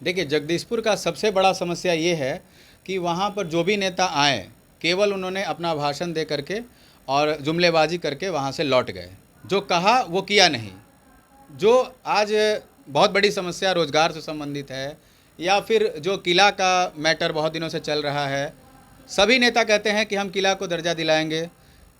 देखिए, जगदीशपुर का सबसे बड़ा समस्या ये है कि वहाँ पर जो भी नेता आए, केवल उन्होंने अपना भाषण दे करके और जुमलेबाजी करके वहाँ से लौट गए। जो कहा वो किया नहीं। जो आज बहुत बड़ी समस्या रोज़गार से संबंधित है, या फिर जो किला का मैटर बहुत दिनों से चल रहा है, सभी नेता कहते हैं कि हम किला को दर्जा दिलाएंगे,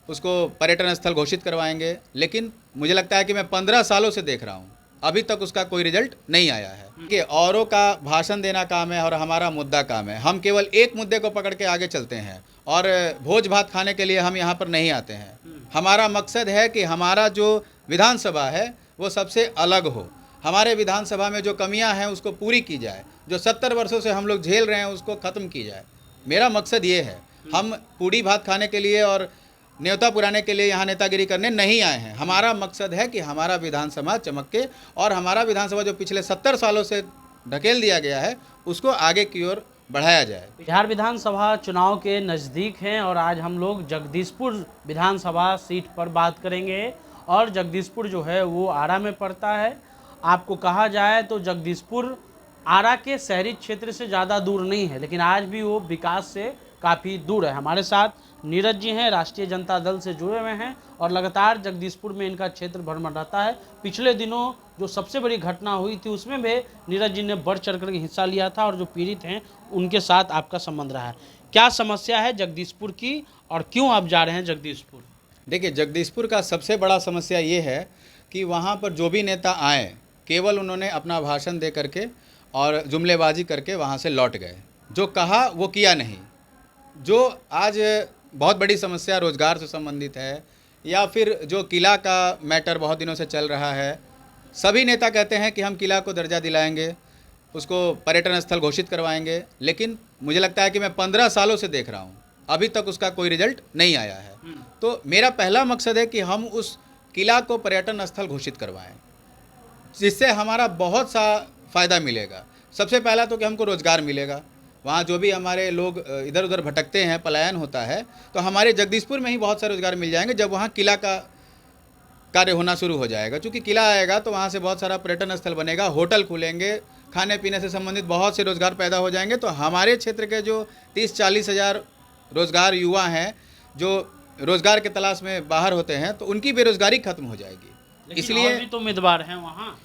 उसको पर्यटन स्थल घोषित करवाएंगे, लेकिन मुझे लगता है कि मैं 15 सालों से देख रहा हूँ, अभी तक उसका कोई रिजल्ट नहीं आया है। कि औरों का भाषण देना काम है और हमारा मुद्दा काम है। हम केवल एक मुद्दे को पकड़ के आगे चलते हैं और भोज भात खाने के लिए हम यहाँ पर नहीं आते हैं। हमारा मकसद है कि हमारा जो विधानसभा है वो सबसे अलग हो, हमारे विधानसभा में जो कमियां हैं उसको पूरी की जाए, जो 70 वर्षों से हम लोग झेल रहे हैं उसको ख़त्म की जाए। मेरा मकसद ये है। हम पूड़ी भात खाने के लिए और न्योता पुराने के लिए यहाँ नेतागिरी करने नहीं आए हैं। हमारा मकसद है कि हमारा विधानसभा चमके और हमारा विधानसभा जो पिछले 70 सालों से ढकेल दिया गया है उसको आगे की ओर बढ़ाया जाए। बिहार विधानसभा चुनाव के नज़दीक हैं और आज हम लोग जगदीशपुर विधानसभा सीट पर बात करेंगे। और जगदीशपुर जो है वो आरा में पड़ता है। आपको कहा जाए तो जगदीशपुर आरा के शहरी क्षेत्र से ज़्यादा दूर नहीं है, लेकिन आज भी वो विकास से काफ़ी दूर है। हमारे साथ नीरज जी हैं, राष्ट्रीय जनता दल से जुड़े हुए हैं और लगातार जगदीशपुर में इनका क्षेत्र भ्रमण रहता है। पिछले दिनों जो सबसे बड़ी घटना हुई थी उसमें भी नीरज जी ने बढ़ चढ़ कर हिस्सा लिया था और जो पीड़ित हैं उनके साथ आपका संबंध रहा है। क्या समस्या है जगदीशपुर की और क्यों आप जा रहे हैं जगदीशपुर? देखिए, जगदीशपुर का सबसे बड़ा समस्या ये है कि वहाँ पर जो भी नेता आए, केवल उन्होंने अपना भाषण दे करके और जुमलेबाजी करके वहाँ से लौट गए। जो कहा वो किया नहीं। जो आज बहुत बड़ी समस्या रोज़गार से संबंधित है, या फिर जो किला का मैटर बहुत दिनों से चल रहा है, सभी नेता कहते हैं कि हम किला को दर्जा दिलाएंगे, उसको पर्यटन स्थल घोषित करवाएंगे, लेकिन मुझे लगता है कि मैं 15 सालों से देख रहा हूँ, अभी तक उसका कोई रिजल्ट नहीं आया है। तो मेरा पहला मकसद है कि हम उस किला को पर्यटन स्थल घोषित करवाएं, जिससे हमारा बहुत सा फ़ायदा मिलेगा। सबसे पहला तो कि हमको रोज़गार मिलेगा। वहाँ जो भी हमारे लोग इधर उधर भटकते हैं, पलायन होता है, तो हमारे जगदीशपुर में ही बहुत सारे रोज़गार मिल जाएंगे जब वहाँ किला का कार्य होना शुरू हो जाएगा। क्योंकि किला आएगा तो वहाँ से बहुत सारा पर्यटन स्थल बनेगा, होटल खुलेंगे, खाने पीने से संबंधित बहुत से रोज़गार पैदा हो जाएंगे। तो हमारे क्षेत्र के जो 30-40 हज़ार रोज़गार युवा हैं जो रोज़गार के तलाश में बाहर होते हैं, तो उनकी बेरोज़गारी खत्म हो जाएगी। इसलिए भी तो उम्मीदवार हैं वहाँ,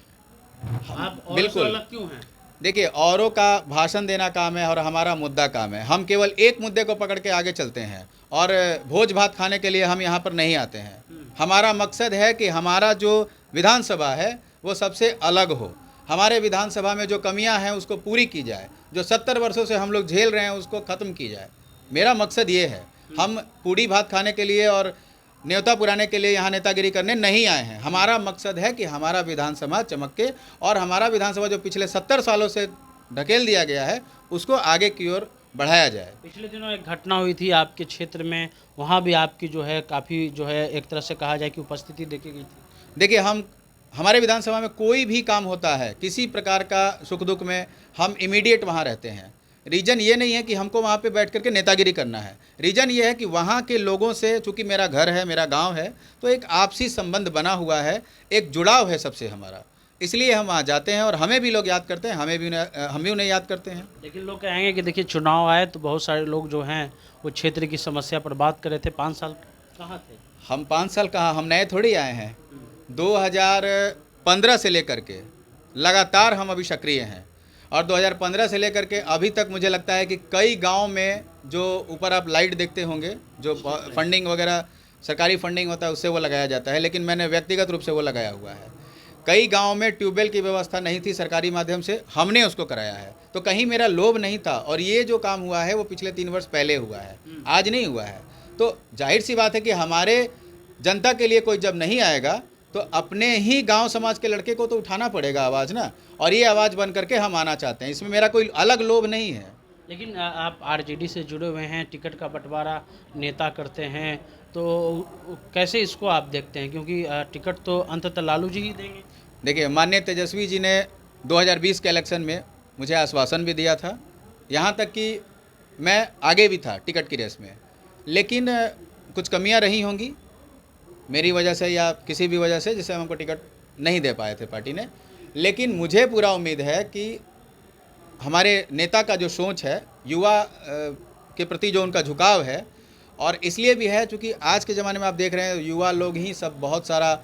आप और बिल्कुल अलग क्यों हैं? देखिए, औरों का भाषण देना काम है और हमारा मुद्दा काम है। हम केवल एक मुद्दे को पकड़ के आगे चलते हैं और भोज भात खाने के लिए हम यहाँ पर नहीं आते हैं। हमारा मकसद है कि हमारा जो विधानसभा है वो सबसे अलग हो, हमारे विधानसभा में जो कमियां हैं उसको पूरी की जाए, जो 70 वर्षों से हम लोग झेल रहे हैं उसको ख़त्म की जाए। मेरा मकसद ये है। हम पूड़ी भात खाने के लिए और न्योता पुराने के लिए यहाँ नेतागिरी करने नहीं आए हैं। हमारा मकसद है कि हमारा विधानसभा चमके और हमारा विधानसभा जो पिछले 70 सालों से ढकेल दिया गया है उसको आगे की ओर बढ़ाया जाए। पिछले दिनों एक घटना हुई थी आपके क्षेत्र में, वहाँ भी आपकी जो है काफ़ी जो है एक तरह से कहा जाए कि उपस्थिति देखी गई थी। देखिए, हमारे विधानसभा में कोई भी काम होता है, किसी प्रकार का सुख दुख में हम इमीडिएट वहाँ रहते हैं। रीज़न ये नहीं है कि हमको वहाँ पे बैठ करके नेतागिरी करना है। रीज़न ये है कि वहाँ के लोगों से, चूँकि मेरा घर है, मेरा गांव है, तो एक आपसी संबंध बना हुआ है, एक जुड़ाव है सबसे हमारा, इसलिए हम वहाँ जाते हैं और हमें भी लोग याद करते हैं, हम भी उन्हें याद करते हैं। लेकिन लोग कहेंगे कि देखिए चुनाव आए तो बहुत सारे लोग जो हैं वो क्षेत्र की समस्या पर बात कर रहे थे। 5 साल कहाँ थे? हम 5 साल कहाँ, हम नए थोड़ी आए हैं। 2015 से लेकर के लगातार हम अभी सक्रिय हैं और 2015 से लेकर के अभी तक मुझे लगता है कि कई गांव में, जो ऊपर आप लाइट देखते होंगे, जो फंडिंग वगैरह सरकारी फंडिंग होता है उससे वो लगाया जाता है, लेकिन मैंने व्यक्तिगत रूप से वो लगाया हुआ है। कई गांव में ट्यूबवेल की व्यवस्था नहीं थी, सरकारी माध्यम से हमने उसको कराया है। तो कहीं मेरा लोभ नहीं था और ये जो काम हुआ है वो पिछले 3 वर्ष पहले हुआ है, आज नहीं हुआ है। तो जाहिर सी बात है कि हमारे जनता के लिए कोई जब नहीं आएगा तो अपने ही गांव समाज के लड़के को तो उठाना पड़ेगा आवाज़ ना, और ये आवाज़ बन करके हम आना चाहते हैं। इसमें मेरा कोई अलग लोभ नहीं है। लेकिन आप आरजेडी से जुड़े हुए हैं, टिकट का बंटवारा नेता करते हैं, तो कैसे इसको आप देखते हैं? क्योंकि टिकट तो अंततः लालू जी ही देंगे। देखिए, माननीय तेजस्वी जी ने 2020 के इलेक्शन में मुझे आश्वासन भी दिया था, यहाँ तक कि मैं आगे भी था टिकट की रेस में, लेकिन कुछ कमियां रही होंगी मेरी वजह से या किसी भी वजह से, जिससे हमको टिकट नहीं दे पाए थे पार्टी ने। लेकिन मुझे पूरा उम्मीद है कि हमारे नेता का जो सोच है, युवा के प्रति जो उनका झुकाव है, और इसलिए भी है चूँकि आज के ज़माने में आप देख रहे हैं युवा लोग ही सब बहुत सारा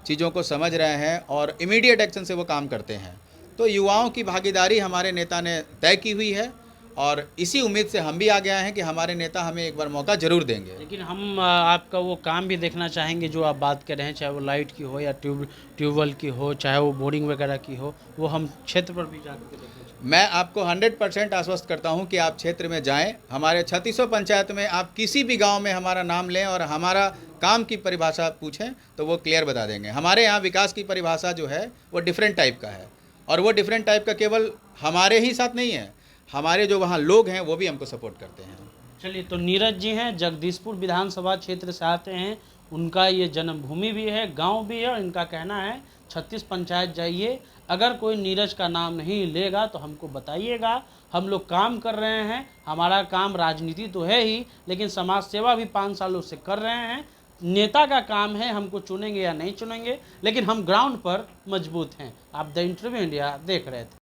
चीज़ों को समझ रहे हैं और इमीडिएट एक्शन से वो काम करते हैं। तो युवाओं की भागीदारी हमारे नेता ने तय की हुई है और इसी उम्मीद से हम भी आ गए हैं कि हमारे नेता हमें एक बार मौका ज़रूर देंगे। लेकिन हम आपका वो काम भी देखना चाहेंगे जो आप बात कर रहे हैं, चाहे वो लाइट की हो या ट्यूबवेल की हो, चाहे वो बोरिंग वगैरह की हो, वो हम क्षेत्र पर भी जाकर के देखना चाहेंगे। मैं आपको 100% आश्वस्त करता हूं कि आप क्षेत्र में जाएं, हमारे 3600 पंचायत में आप किसी भी गांव में हमारा नाम लें और हमारा काम की परिभाषा पूछें तो वो क्लियर बता देंगे। हमारे यहाँ विकास की परिभाषा जो है वो डिफरेंट टाइप का है, और वो डिफरेंट टाइप का केवल हमारे ही साथ नहीं है, हमारे जो वहाँ लोग हैं वो भी हमको सपोर्ट करते हैं। चलिए, तो नीरज जी हैं, जगदीशपुर विधानसभा क्षेत्र से आते हैं, उनका ये जन्मभूमि भी है, गांव भी है, और इनका कहना है 36 पंचायत जाइए, अगर कोई नीरज का नाम नहीं लेगा तो हमको बताइएगा, हम लोग काम कर रहे हैं, हमारा काम राजनीति तो है ही, लेकिन समाज सेवा भी 5 सालों से कर रहे हैं। नेता का काम है, हमको चुनेंगे या नहीं चुनेंगे, लेकिन हम ग्राउंड पर मजबूत हैं। आप द इंटरव्यू इंडिया देख रहे थे।